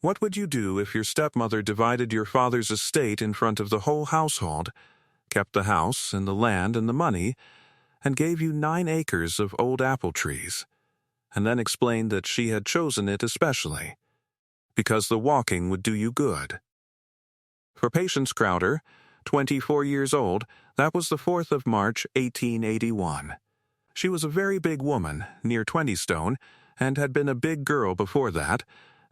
What would you do if your stepmother divided your father's estate in front of the whole household, kept the house and the land and the money, and gave you 9 acres of old apple trees, and then explained that she had chosen it especially because the walking would do you good? For Patience Crowder, 24 years old, that was the 4th of March, 1881. She was a very big woman, near 20 stone, and had been a big girl before that,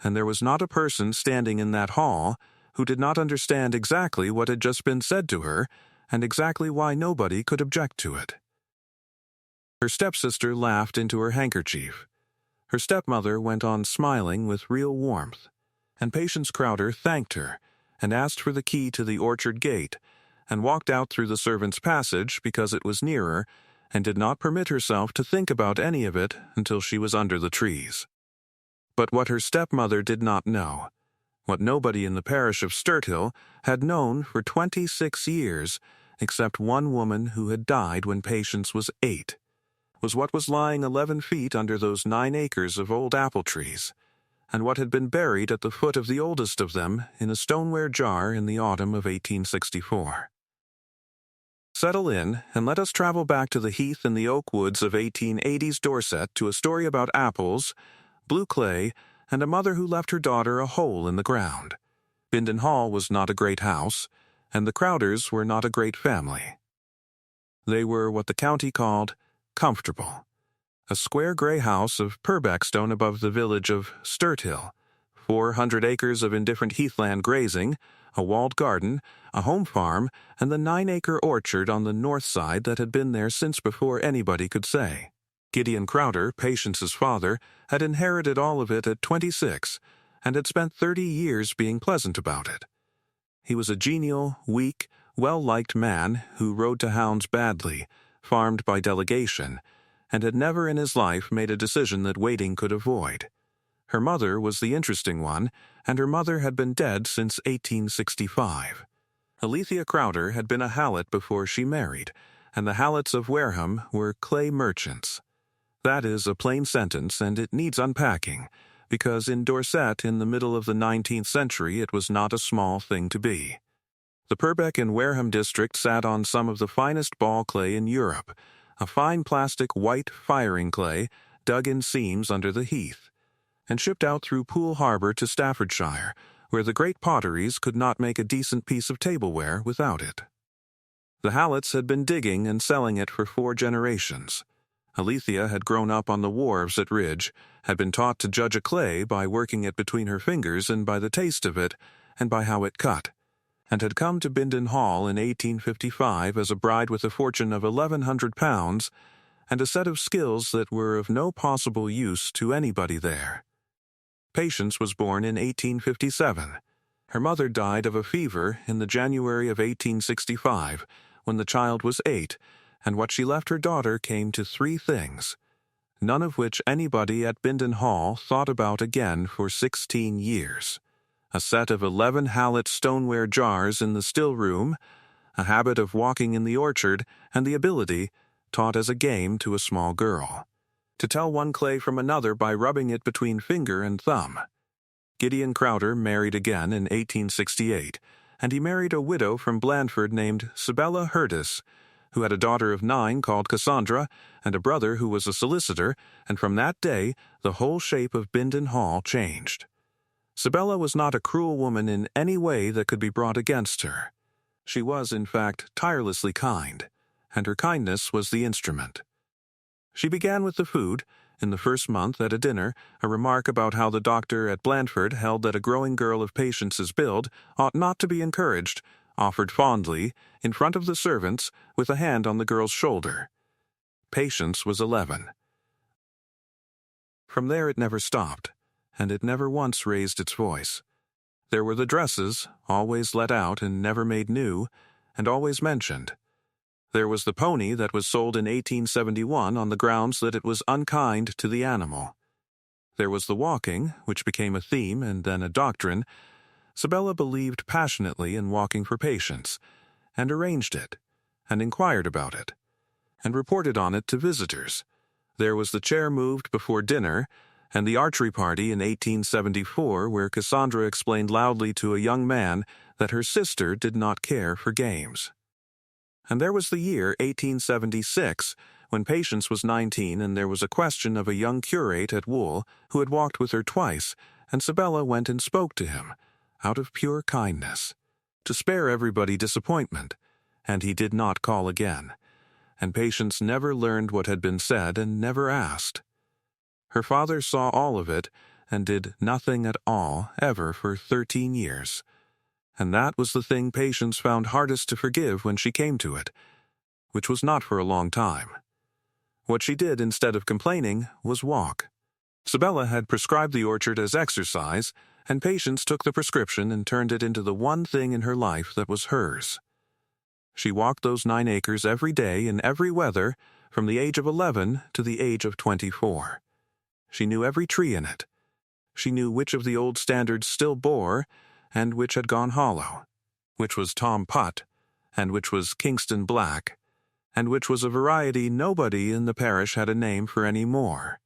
and there was not a person standing in that hall who did not understand exactly what had just been said to her, and exactly why nobody could object to it. Her stepsister laughed into her handkerchief. Her stepmother went on smiling with real warmth, and Patience Crowder thanked her, and asked for the key to the orchard gate, and walked out through the servants' passage because it was nearer, and did not permit herself to think about any of it until she was under the trees. But what her stepmother did not know, what nobody in the parish of Sturthill had known for 26 years, except one woman who had died when Patience was 8, was what was lying 11 feet under those 9 acres of old apple trees, and what had been buried at the foot of the oldest of them in a stoneware jar in the autumn of 1864. Settle in, and let us travel back to the heath and the oak woods of 1880s Dorset to a story about apples, blue clay, and a mother who left her daughter a hole in the ground. Bindon Hall was not a great house, and the Crowders were not a great family. They were what the county called comfortable. A square gray house of Purbeck stone above the village of Sturthill, 400 acres of indifferent heathland grazing, a walled garden, a home farm, and the 9-acre orchard on the north side that had been there since before anybody could say. Gideon Crowder, Patience's father, had inherited all of it at 26, and had spent 30 years being pleasant about it. He was a genial, weak, well-liked man who rode to hounds badly, farmed by delegation, and had never in his life made a decision that waiting could avoid. Her mother was the interesting one, and her mother had been dead since 1865. Alethea Crowder had been a Hallett before she married, and the Halletts of Wareham were clay merchants. That is a plain sentence, and it needs unpacking, because in Dorset in the middle of the 19th century it was not a small thing to be. The Purbeck and Wareham district sat on some of the finest ball clay in Europe, a fine plastic white firing clay dug in seams under the heath, and shipped out through Poole Harbor to Staffordshire, where the great potteries could not make a decent piece of tableware without it. The Halletts had been digging and selling it for 4 generations. Alethea had grown up on the wharves at Ridge, had been taught to judge a clay by working it between her fingers and by the taste of it, and by how it cut, and had come to Bindon Hall in 1855 as a bride with a fortune of £1,100 and a set of skills that were of no possible use to anybody there. Patience was born in 1857. Her mother died of a fever in the January of 1865, when the child was 8, and what she left her daughter came to 3 things, none of which anybody at Bindon Hall thought about again for 16 years. A set of 11 Hallett stoneware jars in the still room, a habit of walking in the orchard, and the ability, taught as a game to a small girl, to tell one clay from another by rubbing it between finger and thumb. Gideon Crowder married again in 1868, and he married a widow from Blandford named Sibella Crowder, who had a daughter of 9 called Cassandra, and a brother who was a solicitor, and from that day the whole shape of Bindon Hall changed. Sibella was not a cruel woman in any way that could be brought against her. She was, in fact, tirelessly kind, and her kindness was the instrument. She began with the food, in the first month at a dinner, a remark about how the doctor at Blandford held that a growing girl of Patience's build ought not to be encouraged, offered fondly, in front of the servants, with a hand on the girl's shoulder. Patience was 11. From there it never stopped, and it never once raised its voice. There were the dresses, always let out and never made new, and always mentioned. There was the pony that was sold in 1871 on the grounds that it was unkind to the animal. There was the walking, which became a theme and then a doctrine. Sibella believed passionately in walking for Patience, and arranged it, and inquired about it, and reported on it to visitors. There was the chair moved before dinner, and the archery party in 1874 where Cassandra explained loudly to a young man that her sister did not care for games. And there was the year 1876, when Patience was 19 and there was a question of a young curate at Wool who had walked with her twice, and Sibella went and spoke to him, out of pure kindness, to spare everybody disappointment, and he did not call again, and Patience never learned what had been said and never asked. Her father saw all of it and did nothing at all ever for 13 years. And that was the thing Patience found hardest to forgive when she came to it, which was not for a long time. What she did instead of complaining was walk. Sibella had prescribed the orchard as exercise, and Patience took the prescription and turned it into the one thing in her life that was hers. She walked those 9 acres every day in every weather, from the age of 11 to the age of 24. She knew every tree in it. She knew which of the old standards still bore, and which had gone hollow, which was Tom Putt, and which was Kingston Black, and which was a variety nobody in the parish had a name for any more.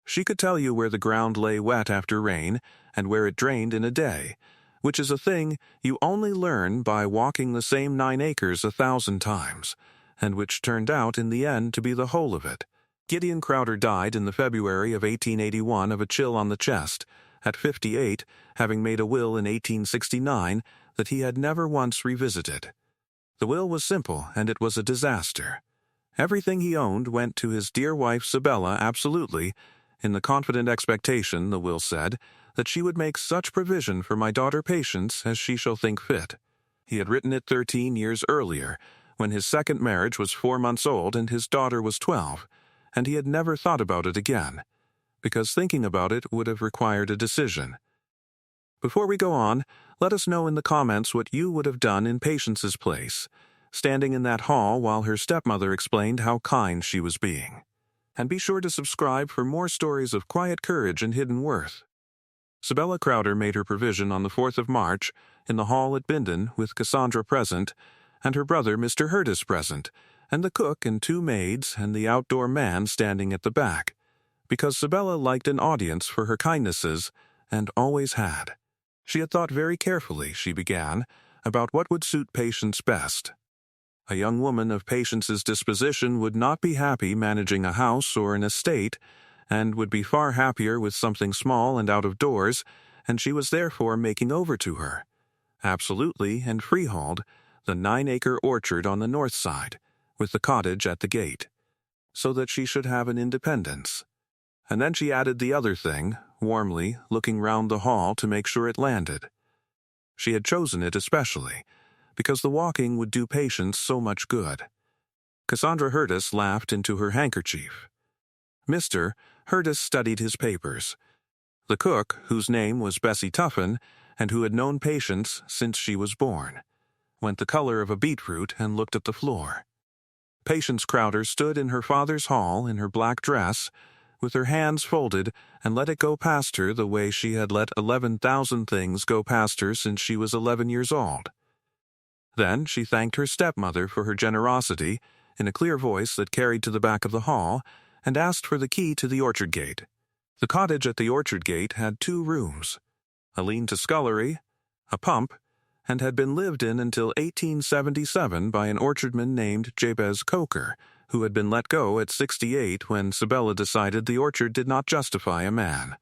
She could tell you where the ground lay wet after rain, and where it drained in a day, which is a thing you only learn by walking the same 9 acres 1,000 times, and which turned out in the end to be the whole of it. Gideon Crowder died in the February of 1881 of a chill on the chest, at 58, having made a will in 1869 that he had never once revisited. The will was simple, and it was a disaster. Everything he owned went to his dear wife Sibella absolutely, in the confident expectation, the will said, that she would make such provision for my daughter Patience as she shall think fit. He had written it 13 years earlier, when his second marriage was 4 months old and his daughter was 12, and he had never thought about it again, because thinking about it would have required a decision. Before we go on, let us know in the comments what you would have done in Patience's place, standing in that hall while her stepmother explained how kind she was being. And be sure to subscribe for more stories of quiet courage and hidden worth. Sibella Crowder made her provision on the 4th of March, in the hall at Bindon, with Cassandra present, and her brother Mr. Hurtis present, and the cook and 2 maids and the outdoor man standing at the back, because Sibella liked an audience for her kindnesses, and always had. She had thought very carefully, she began, about what would suit Patience best. A young woman of Patience's disposition would not be happy managing a house or an estate, and would be far happier with something small and out of doors, and she was therefore making over to her, absolutely and freehold, the 9-acre orchard on the north side, with the cottage at the gate, so that she should have an independence. And then she added the other thing, warmly, looking round the hall to make sure it landed. She had chosen it especially, because the walking would do Patience so much good. Cassandra Hurtis laughed into her handkerchief. Mr. Hurtis studied his papers. The cook, whose name was Bessie Tuffin, and who had known Patience since she was born, went the color of a beetroot and looked at the floor. Patience Crowder stood in her father's hall in her black dress, with her hands folded, and let it go past her the way she had let 11,000 things go past her since she was 11 years old. Then she thanked her stepmother for her generosity, in a clear voice that carried to the back of the hall, and asked for the key to the orchard gate. The cottage at the orchard gate had 2 rooms, a lean-to scullery, a pump, and had been lived in until 1877 by an orchardman named Jabez Coker, who had been let go at 68 when Sibella decided the orchard did not justify a man.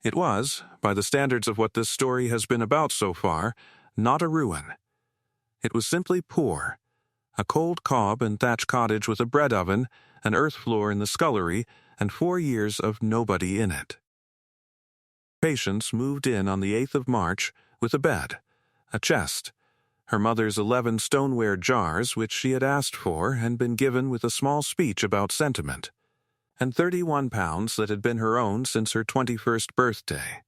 It was, by the standards of what this story has been about so far, not a ruin. It was simply poor. A cold cob and thatch cottage with a bread oven, an earth floor in the scullery, and 4 years of nobody in it. Patience moved in on the 8th of March with a bed, a chest, her mother's 11 stoneware jars which she had asked for and been given with a small speech about sentiment, and £31 that had been her own since her 21st birthday.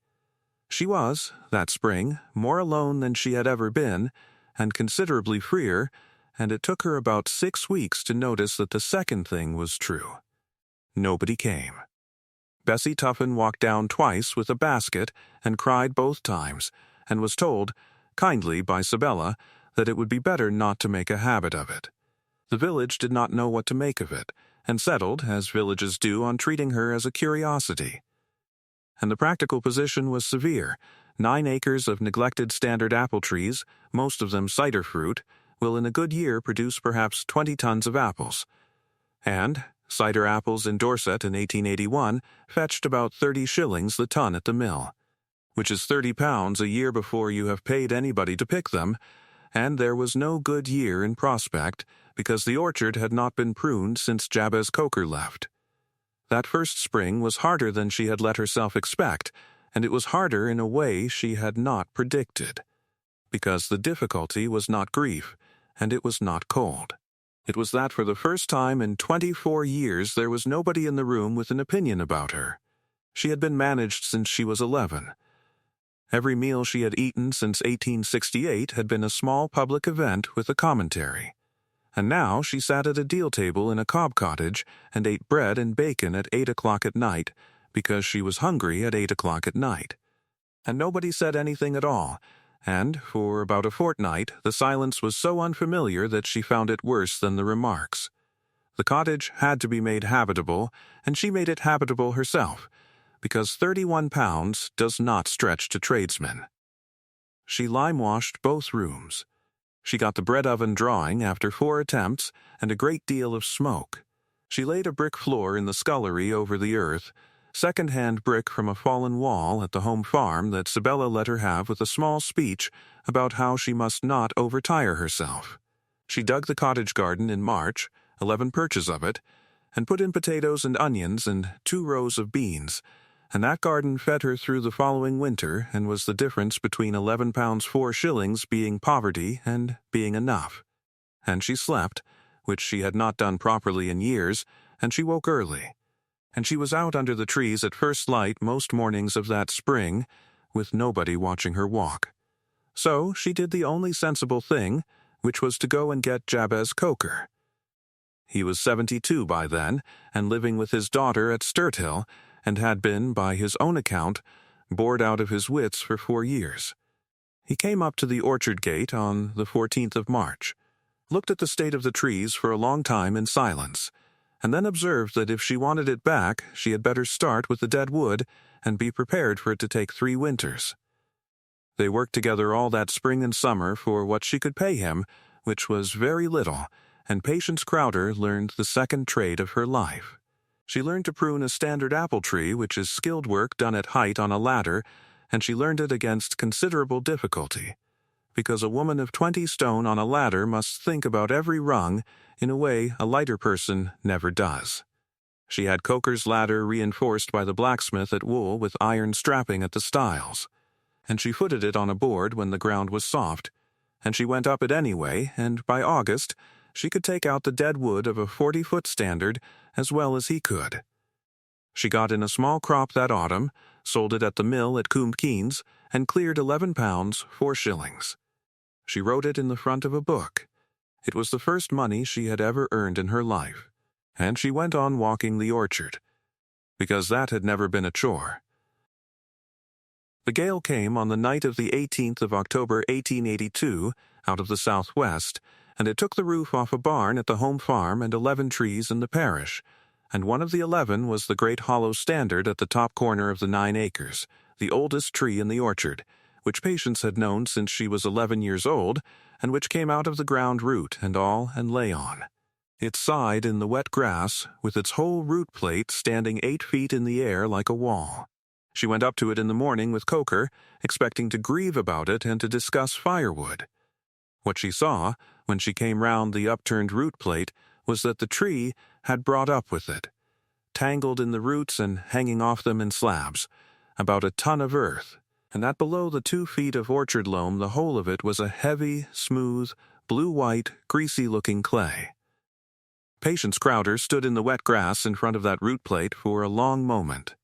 She was, that spring, more alone than she had ever been, and considerably freer, and it took her about 6 weeks to notice that the second thing was true. Nobody came. Bessie Tuffin walked down twice with a basket and cried both times, and was told, kindly by Sibella, that it would be better not to make a habit of it. The village did not know what to make of it, and settled, as villages do, on treating her as a curiosity. And the practical position was severe. 9 acres of neglected standard apple trees, most of them cider fruit, will in a good year produce perhaps 20 tons of apples. And cider apples in Dorset in 1881 fetched about 30 shillings the ton at the mill, which is £30 a year before you have paid anybody to pick them, and there was no good year in prospect because the orchard had not been pruned since Jabez Coker left. That first spring was harder than she had let herself expect, and it was harder in a way she had not predicted, because the difficulty was not grief, and it was not cold. It was that for the first time in 24 years there was nobody in the room with an opinion about her. She had been managed since she was 11. Every meal she had eaten since 1868 had been a small public event with a commentary. And now she sat at a deal table in a cob cottage and ate bread and bacon at 8 o'clock at night because she was hungry at 8 o'clock at night. And nobody said anything at all, and for about a fortnight the silence was so unfamiliar that she found it worse than the remarks. The cottage had to be made habitable, and she made it habitable herself, because £31 does not stretch to tradesmen. She lime-washed both rooms. She got the bread oven drawing after 4 attempts and a great deal of smoke. She laid a brick floor in the scullery over the earth, second-hand brick from a fallen wall at the home farm that Sibella let her have with a small speech about how she must not overtire herself. She dug the cottage garden in March, 11 perches of it, and put in potatoes and onions and 2 rows of beans, and that garden fed her through the following winter and was the difference between £11 4 shillings being poverty and being enough. And she slept, which she had not done properly in years, and she woke early. And she was out under the trees at first light most mornings of that spring, with nobody watching her walk. So she did the only sensible thing, which was to go and get Jabez Coker. He was 72 by then, and living with his daughter at Sturthill, and had been, by his own account, bored out of his wits for 4 years. He came up to the orchard gate on the 14th of March, looked at the state of the trees for a long time in silence, and then observed that if she wanted it back, she had better start with the dead wood and be prepared for it to take 3 winters. They worked together all that spring and summer for what she could pay him, which was very little, and Patience Crowder learned the second trade of her life. She learned to prune a standard apple tree, which is skilled work done at height on a ladder, and she learned it against considerable difficulty, because a woman of 20 stone on a ladder must think about every rung in a way a lighter person never does. She had Coker's ladder reinforced by the blacksmith at Wool with iron strapping at the stiles, and she footed it on a board when the ground was soft, and she went up it anyway, and by August she could take out the dead wood of a 40-foot standard as well as he could. She got in a small crop that autumn, sold it at the mill at Coombe Keynes, and cleared £11 4 shillings. She wrote it in the front of a book. It was the first money she had ever earned in her life, and she went on walking the orchard, because that had never been a chore. The gale came on the night of the 18th of October 1882 out of the southwest, and it took the roof off a barn at the home farm and 11 trees in the parish, and one of the 11 was the great hollow standard at the top corner of the 9 acres, the oldest tree in the orchard, which Patience had known since she was 11 years old, and which came out of the ground root and all and lay on. It sighed in the wet grass, with its whole root plate standing 8 feet in the air like a wall. She went up to it in the morning with Coker, expecting to grieve about it and to discuss firewood. What she saw, when she came round the upturned root plate, was that the tree had brought up with it, tangled in the roots and hanging off them in slabs, about a ton of earth, and that below the 2 feet of orchard loam the whole of it was a heavy, smooth, blue-white, greasy-looking clay. Patience Crowder stood in the wet grass in front of that root plate for a long moment.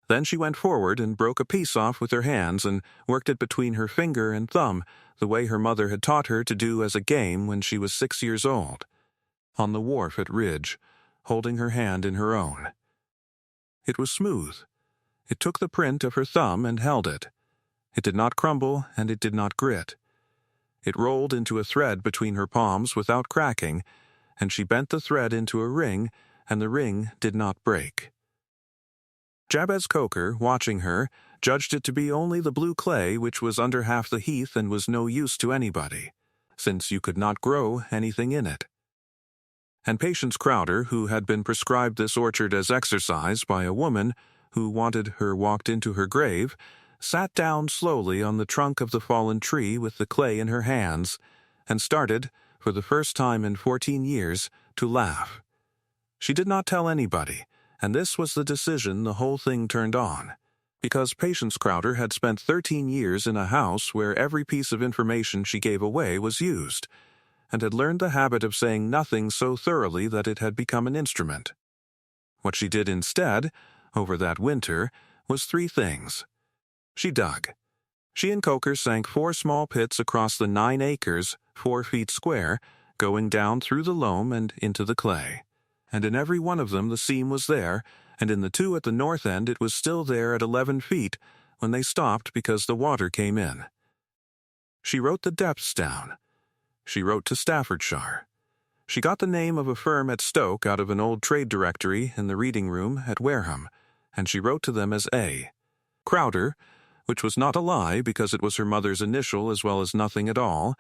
Then she went forward and broke a piece off with her hands and worked it between her finger and thumb, the way her mother had taught her to do as a game when she was 6 years old, on the wharf at Ridge, holding her hand in her own. It was smooth. It took the print of her thumb and held it. It did not crumble and it did not grit. It rolled into a thread between her palms without cracking, and she bent the thread into a ring and the ring did not break. Jabez Coker, watching her, judged it to be only the blue clay which was under half the heath and was no use to anybody, since you could not grow anything in it. And Patience Crowder, who had been prescribed this orchard as exercise by a woman who wanted her walked into her grave, sat down slowly on the trunk of the fallen tree with the clay in her hands, and started, for the first time in 14 years, to laugh. She did not tell anybody, and this was the decision the whole thing turned on, because Patience Crowder had spent 13 years in a house where every piece of information she gave away was used, and had learned the habit of saying nothing so thoroughly that it had become an instrument. What she did instead, over that winter, was 3 things. She dug. She and Coker sank 4 small pits across the 9 acres, 4 feet square, going down through the loam and into the clay. And in every one of them the seam was there, and in the 2 at the north end it was still there at 11 feet when they stopped because the water came in. She wrote the depths down. She wrote to Staffordshire. She got the name of a firm at Stoke out of an old trade directory in the reading room at Wareham, and she wrote to them as A. Crowder, which was not a lie because it was her mother's initial as well as nothing at all,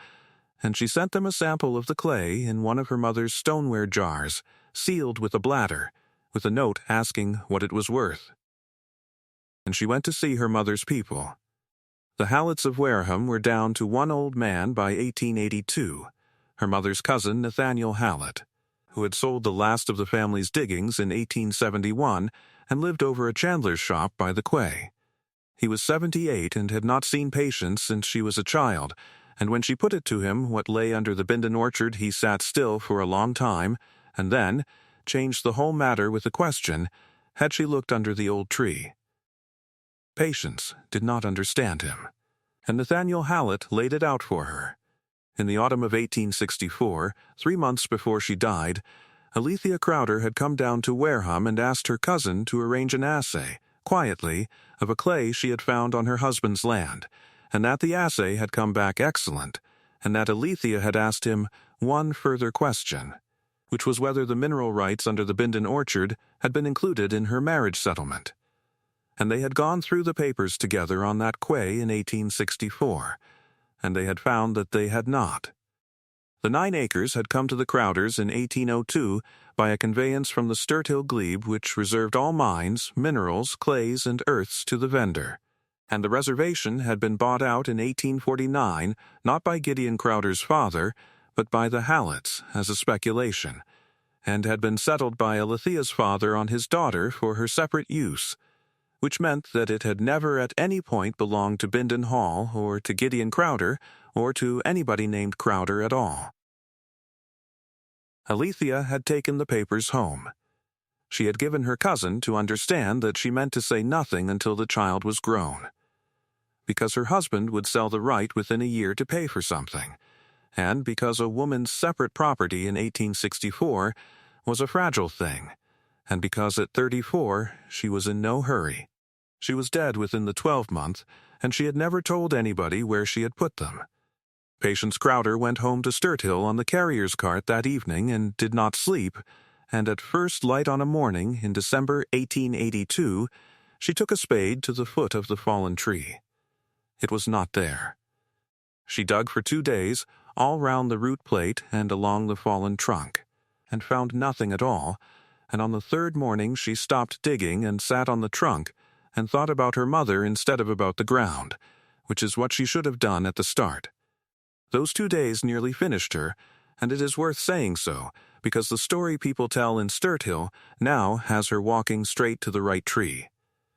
and she sent them a sample of the clay in one of her mother's stoneware jars, sealed with a bladder, with a note asking what it was worth. And she went to see her mother's people. The Hallets of Wareham were down to 1 old man by 1882, her mother's cousin Nathaniel Hallett, who had sold the last of the family's diggings in 1871 and lived over a chandler's shop by the quay. He was 78 and had not seen Patience since she was a child, and when she put it to him what lay under the Bindon orchard he sat still for a long time, and then changed the whole matter with the question, had she looked under the old tree? Patience did not understand him, and Nathaniel Hallett laid it out for her. In the autumn of 1864, 3 months before she died, Alethea Crowder had come down to Wareham and asked her cousin to arrange an assay, quietly, of a clay she had found on her husband's land, and that the assay had come back excellent, and that Alethea had asked him one further question, which was whether the mineral rights under the Bindon orchard had been included in her marriage settlement. And they had gone through the papers together on that quay in 1864, and they had found that they had not. The 9 acres had come to the Crowders in 1802 by a conveyance from the Sturthill glebe which reserved all mines, minerals, clays, and earths to the vendor, and the reservation had been bought out in 1849 not by Gideon Crowder's father, but by the Hallets as a speculation, and had been settled by Alethea's father on his daughter for her separate use, which meant that it had never at any point belonged to Bindon Hall or to Gideon Crowder or to anybody named Crowder at all. Alethea had taken the papers home. She had given her cousin to understand that she meant to say nothing until the child was grown, because her husband would sell the right within a year to pay for something, and because a woman's separate property in 1864 was a fragile thing, and because at 34 she was in no hurry. She was dead within the 12th, and she had never told anybody where she had put them. Patience Crowder went home to Sturthill on the carrier's cart that evening and did not sleep, and at first light on a morning in December 1882, she took a spade to the foot of the fallen tree. It was not there. She dug for 2 days, all round the root plate and along the fallen trunk, and found nothing at all, and on the 3rd morning she stopped digging and sat on the trunk and thought about her mother instead of about the ground, which is what she should have done at the start. Those 2 days nearly finished her, and it is worth saying so, because the story people tell in Sturthill now has her walking straight to the right tree.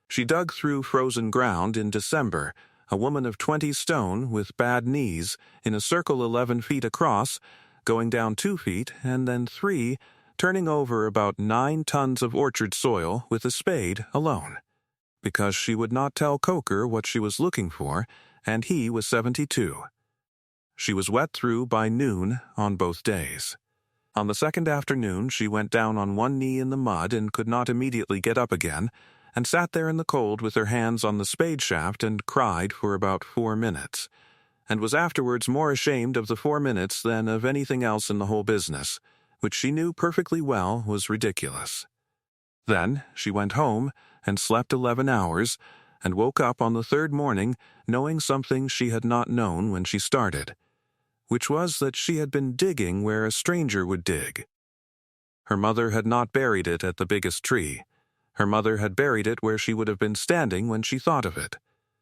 She dug through frozen ground in December, a woman of 20 stone with bad knees, in a circle 11 feet across, going down 2 feet and then 3, turning over about 9 tons of orchard soil with a spade alone, because she would not tell Coker what she was looking for, and he was 72. She was wet through by noon on both days. On the 2nd afternoon she went down on one knee in the mud and could not immediately get up again, and sat there in the cold with her hands on the spade shaft and cried for about 4 minutes, and was afterwards more ashamed of the 4 minutes than of anything else in the whole business, which she knew perfectly well was ridiculous. Then she went home and slept 11 hours, and woke up on the third morning knowing something she had not known when she started, which was that she had been digging where a stranger would dig. Her mother had not buried it at the biggest tree. Her mother had buried it where she would have been standing when she thought of it.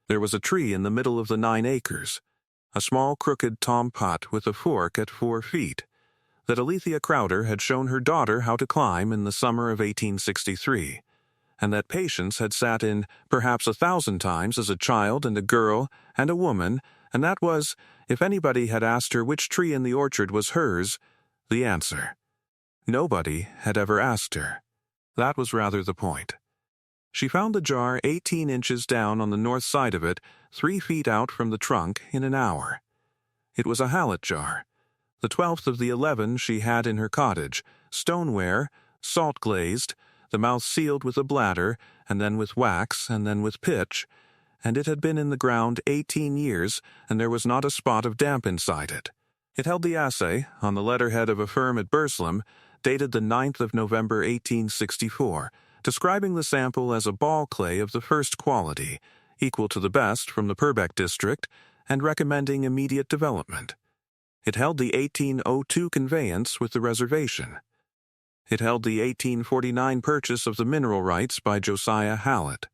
There was a tree in the middle of the 9 acres, a small crooked tom-pot with a fork at 4 feet, that Alethea Crowder had shown her daughter how to climb in the summer of 1863, and that Patience had sat in perhaps 1,000 times as a child and a girl and a woman, and that was, if anybody had asked her which tree in the orchard was hers, the answer. Nobody had ever asked her. That was rather the point. She found the jar 18 inches down on the north side of it, 3 feet out from the trunk, in an hour. It was a hallet jar, the 12th of the 11 she had in her cottage, stoneware, salt-glazed, the mouth sealed with a bladder, and then with wax, and then with pitch, and it had been in the ground 18 years, and there was not a spot of damp inside it. It held the assay, on the letterhead of a firm at Burslem, dated the 9th of November 1864, describing the sample as a ball clay of the first quality, equal to the best from the Purbeck district, and recommending immediate development. It held the 1802 conveyance with the reservation. It held the 1849 purchase of the mineral rights by Josiah Hallett.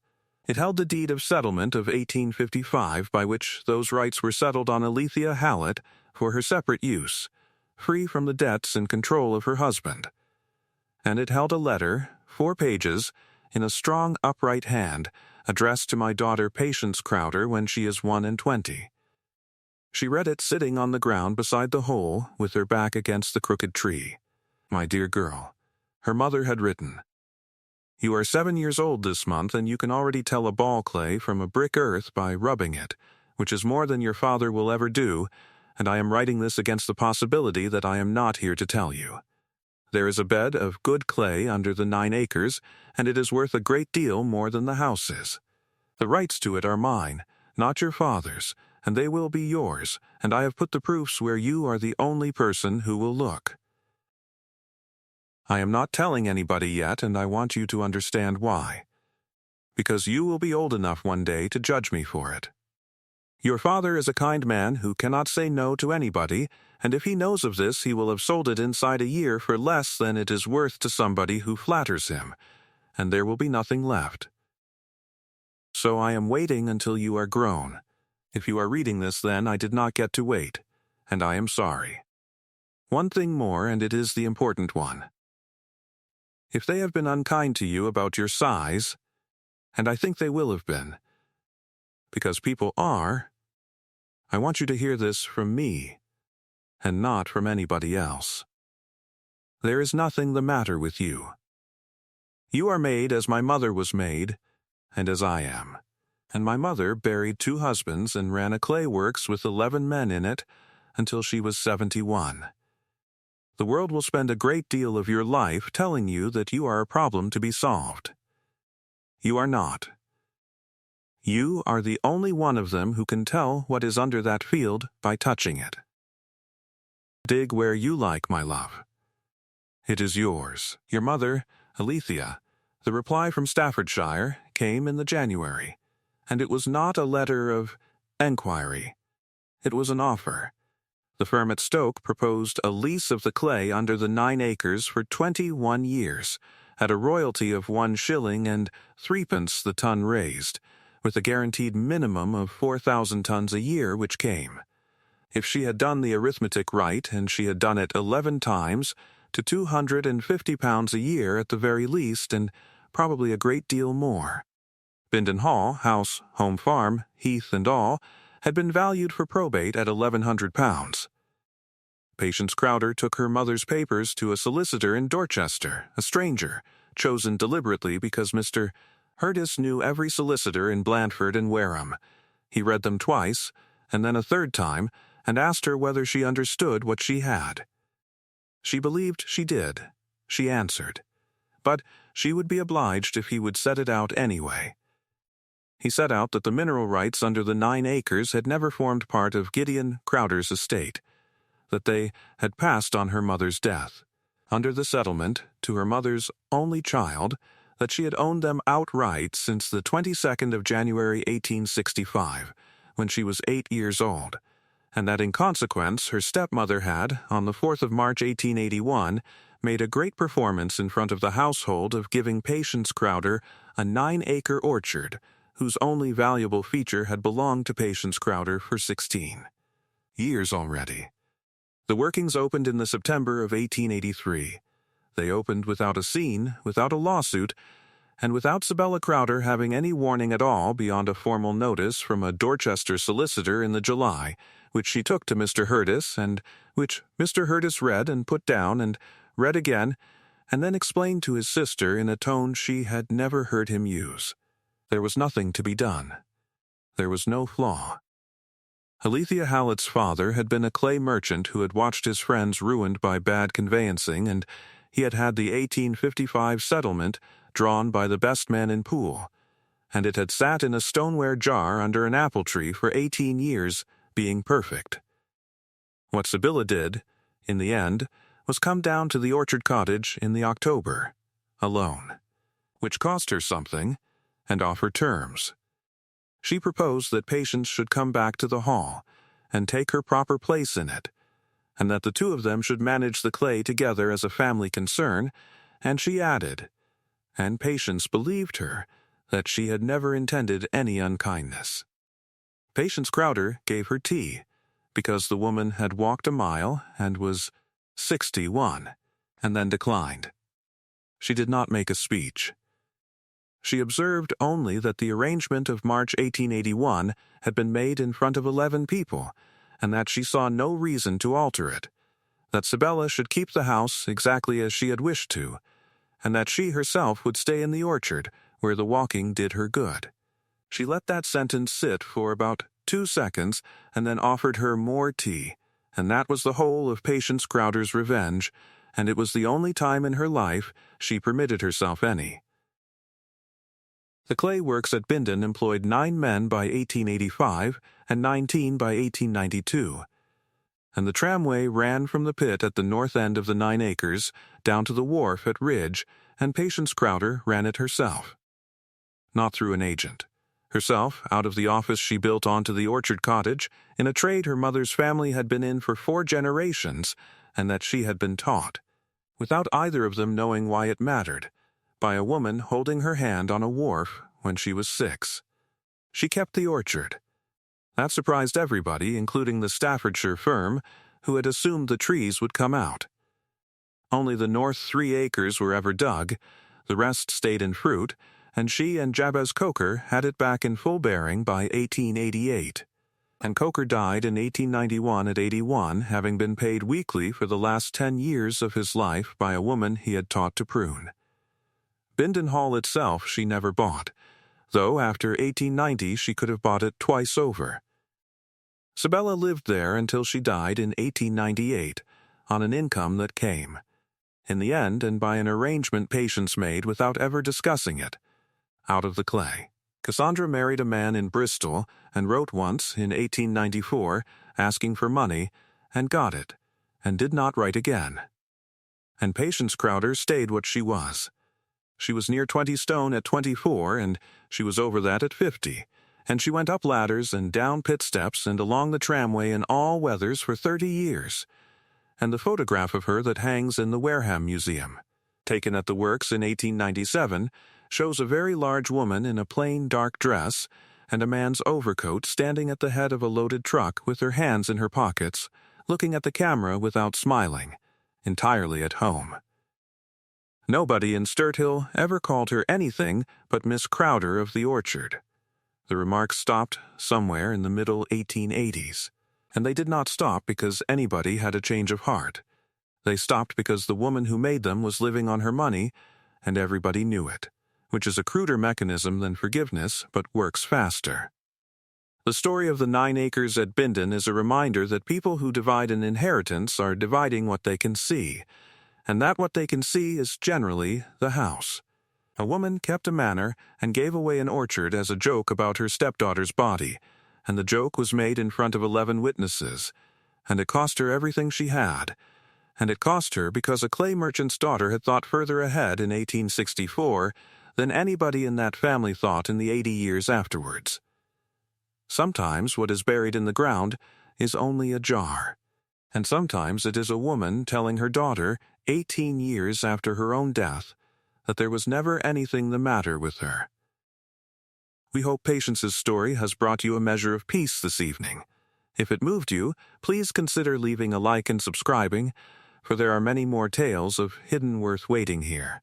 It held the deed of settlement of 1855 by which those rights were settled on Alethea Hallett for her separate use, free from the debts and control of her husband. And it held a letter, 4 pages, in a strong upright hand, addressed to my daughter Patience Crowder when she is 21. She read it sitting on the ground beside the hole, with her back against the crooked tree. My dear girl, her mother had written, "You are 7 years old this month, and you can already tell a ball clay from a brick earth by rubbing it, which is more than your father will ever do, and I am writing this against the possibility that I am not here to tell you. There is a bed of good clay under the 9 acres, and it is worth a great deal more than the house is. The rights to it are mine, not your father's, and they will be yours, and I have put the proofs where you are the only person who will look. I am not telling anybody yet, and I want you to understand why. Because you will be old enough one day to judge me for it. Your father is a kind man who cannot say no to anybody, and if he knows of this he will have sold it inside a year for less than it is worth to somebody who flatters him, and there will be nothing left. So I am waiting until you are grown. If you are reading this then, I did not get to wait, and I am sorry. One thing more, and it is the important one. If they have been unkind to you about your size, and I think they will have been, because people are, I want you to hear this from me, and not from anybody else. There is nothing the matter with you. You are made as my mother was made, and as I am. And my mother buried 2 husbands and ran a clay works with 11 men in it until she was 71. The world will spend a great deal of your life telling you that you are a problem to be solved. You are not. You are the only one of them who can tell what is under that field by touching it. Dig where you like, my love. It is yours. Your mother, Alethea. The reply from Staffordshire came in the January, and it was not a letter of enquiry. It was an offer. The firm at Stoke proposed a lease of the clay under the 9 acres for 21 years, at a royalty of 1 shilling and 3 pence the ton raised, with a guaranteed minimum of 4,000 tons a year which came. If she had done the arithmetic right, and she had done it 11 times, to £250 a year at the very least, and probably a great deal more. Bindon Hall, house, home farm, heath and all, had been valued for probate at £1,100. Patience Crowder took her mother's papers to a solicitor in Dorchester, a stranger, chosen deliberately because Mr. Hurtis knew every solicitor in Blandford and Wareham. He read them twice, and then a third time, and asked her whether she understood what she had. She believed she did. She answered. But she would be obliged if he would set it out anyway. He set out that the mineral rights under the 9 acres had never formed part of Gideon Crowder's estate, that they had passed on her mother's death. under the settlement, to her mother's only child, that she had owned them outright since the 22nd of January 1865, when she was 8 years old, and that in consequence her stepmother had, on the 4th of March 1881, made a great performance in front of the household of giving Patience Crowder a 9-acre orchard, whose only valuable feature had belonged to Patience Crowder for 16 years already. The workings opened in the September of 1883. They opened without a scene, without a lawsuit, and without Sibella Crowder having any warning at all beyond a formal notice from a Dorchester solicitor in the July, which she took to Mr. Hurtis, and which Mr. Hurtis read and put down and read again, and then explained to his sister in a tone she had never heard him use. There was nothing to be done. There was no flaw. Alethea Hallett's father had been a clay merchant who had watched his friends ruined by bad conveyancing, and he had had the 1855 settlement drawn by the best man in Poole, and it had sat in a stoneware jar under an apple tree for 18 years, being perfect. What Sibella did, in the end, was come down to the orchard cottage in the October, alone, which cost her something, and offer terms. She proposed that Patience should come back to the hall, and take her proper place in it, and that the two of them should manage the clay together as a family concern, and she added, and Patience believed her, that she had never intended any unkindness. Patience Crowder gave her tea, because the woman had walked a mile and was 61, and then declined. She did not make a speech. She observed only that the arrangement of March 1881 had been made in front of 11 people, and that she saw no reason to alter it, that Sibella should keep the house exactly as she had wished to, and that she herself would stay in the orchard, where the walking did her good. She let that sentence sit for about 2 seconds, and then offered her more tea, and that was the whole of Patience Crowder's revenge, and it was the only time in her life she permitted herself any. The clay works at Bindon employed 9 men by 1885 and 19 by 1892, and the tramway ran from the pit at the north end of the 9 acres down to the wharf at Ridge, and Patience Crowder ran it herself. Not through an agent. Herself, out of the office she built onto the orchard cottage, in a trade her mother's family had been in for 4 generations, and that she had been taught, without either of them knowing why it mattered, by a woman holding her hand on a wharf when she was 6. She kept the orchard. That surprised everybody, including the Staffordshire firm, who had assumed the trees would come out. Only the north 3 acres were ever dug, the rest stayed in fruit, and she and Jabez Coker had it back in full bearing by 1888. And Coker died in 1891 at 81, having been paid weekly for the last 10 years of his life by a woman he had taught to prune. Bindon Hall itself she never bought, though after 1890 she could have bought it twice over. Sibella lived there until she died in 1898, on an income that came, in the end and by an arrangement Patience made without ever discussing it, out of the clay. Cassandra married a man in Bristol and wrote once, in 1894, asking for money, and got it, and did not write again. And Patience Crowder stayed what she was. She was near 20 stone at 24, and she was over that at 50, and she went up ladders and down pit steps and along the tramway in all weathers for 30 years. And the photograph of her that hangs in the Wareham Museum, taken at the Works in 1897, shows a very large woman in a plain dark dress and a man's overcoat standing at the head of a loaded truck with her hands in her pockets, looking at the camera without smiling, entirely at home. Nobody in Sturthill ever called her anything but Miss Crowder of the Orchard. The remarks stopped somewhere in the middle 1880s, and they did not stop because anybody had a change of heart. They stopped because the woman who made them was living on her money, and everybody knew it, which is a cruder mechanism than forgiveness, but works faster. The story of the 9 acres at Bindon is a reminder that people who divide an inheritance are dividing what they can see, and that what they can see is generally the house. A woman kept a manor and gave away an orchard as a joke about her stepdaughter's body, and the joke was made in front of 11 witnesses, and it cost her everything she had, and it cost her because a clay merchant's daughter had thought further ahead in 1864 than anybody in that family thought in the 80 years afterwards. Sometimes what is buried in the ground is only a jar, and sometimes it is a woman telling her daughter, 18 years after her own death, that there was never anything the matter with her. We hope Patience's story has brought you a measure of peace this evening. If it moved you, please consider leaving a like and subscribing, for there are many more tales of hidden worth waiting here.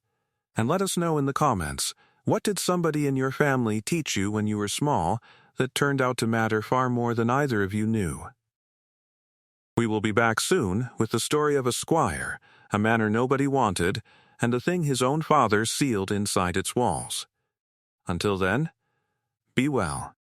And let us know in the comments, what did somebody in your family teach you when you were small that turned out to matter far more than either of you knew? We will be back soon with the story of a squire, a manor nobody wanted, and a thing his own father sealed inside its walls. Until then, be well.